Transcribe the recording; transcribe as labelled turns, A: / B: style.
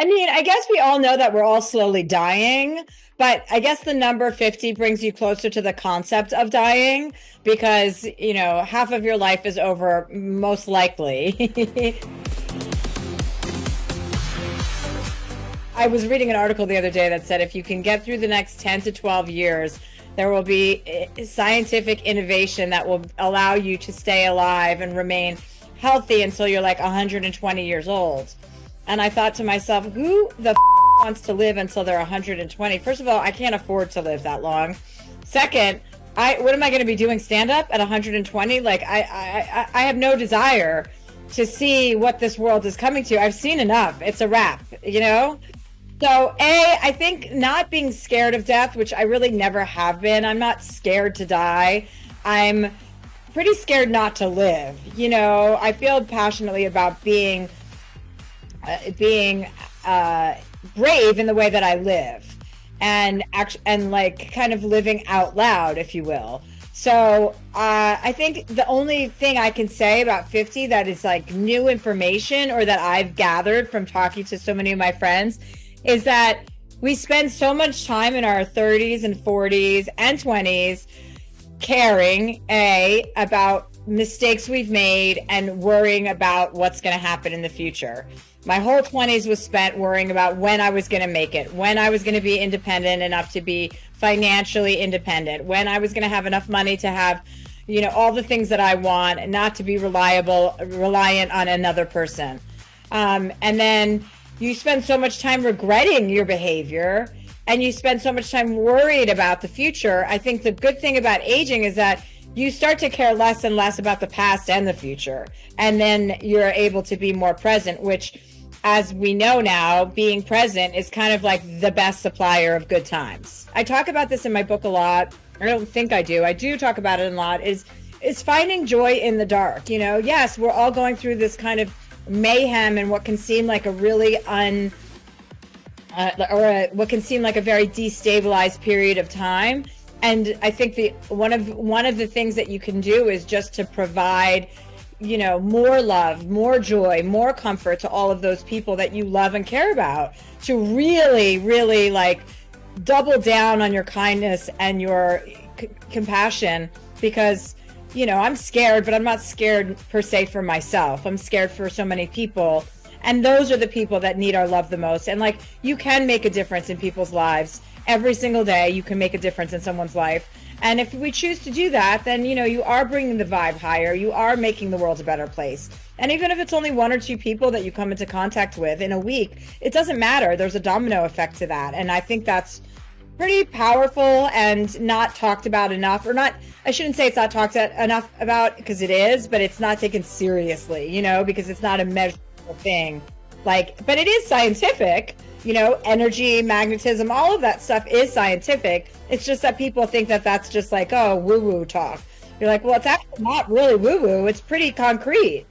A: I mean, I guess we all know that we're all slowly dying, but I guess the number 50 brings you closer to the concept of dying because, half of your life is over, most likely. I was reading an article the other day that said if you can get through the next 10 to 12 years, there will be scientific innovation that will allow you to stay alive and remain healthy until you're like 120 years old. And I thought to myself, who the wants to live until they're 120? First of all, I can't afford to live that long. Second, what am I going to be doing stand up at 120? Like I have no desire to see what this world is coming to. I've seen enough. It's a wrap, So I think not being scared of death, which I really never have been. I'm not scared to die. I'm pretty scared not to live. I feel passionately about being brave in the way that I live, and like kind of living out loud, if you will. So I think the only thing I can say about 50 that is like new information or that I've gathered from talking to so many of my friends is that we spend so much time in our 30s and 40s and 20s caring about mistakes we've made and worrying about what's going to happen in the future. My whole 20s was spent worrying about when I was going to make it, when I was going to be independent enough to be financially independent, when I was going to have enough money to have, all the things that I want and not to be reliant on another person. And then you spend so much time regretting your behavior and you spend so much time worried about the future. I think the good thing about aging is that you start to care less and less about the past and the future. And then you're able to be more present, which, as we know now, being present is kind of like the best supplier of good times. I talk about this in my book a lot. I don't think I do. I do talk about it a lot, is finding joy in the dark. Yes, we're all going through this kind of mayhem and what can seem like a really what can seem like a very destabilized period of time. And I think one of the things that you can do is just to provide, more love, more joy, more comfort to all of those people that you love and care about, to really, really like double down on your kindness and your compassion, because, I'm scared, but I'm not scared per se for myself. I'm scared for so many people. And those are the people that need our love the most. And like, you can make a difference in people's lives. Every single day, you can make a difference in someone's life. And if we choose to do that, then, you are bringing the vibe higher. You are making the world a better place. And even if it's only one or two people that you come into contact with in a week, it doesn't matter. There's a domino effect to that. And I think that's pretty powerful and not talked about enough, or not, I shouldn't say it's not talked enough about, because it is, but it's not taken seriously, because it's not a measurable thing. But it is scientific. Energy, magnetism, all of that stuff is scientific. It's just that people think that that's just like, oh, woo-woo talk. You're like, well, it's actually not really woo-woo. It's pretty concrete.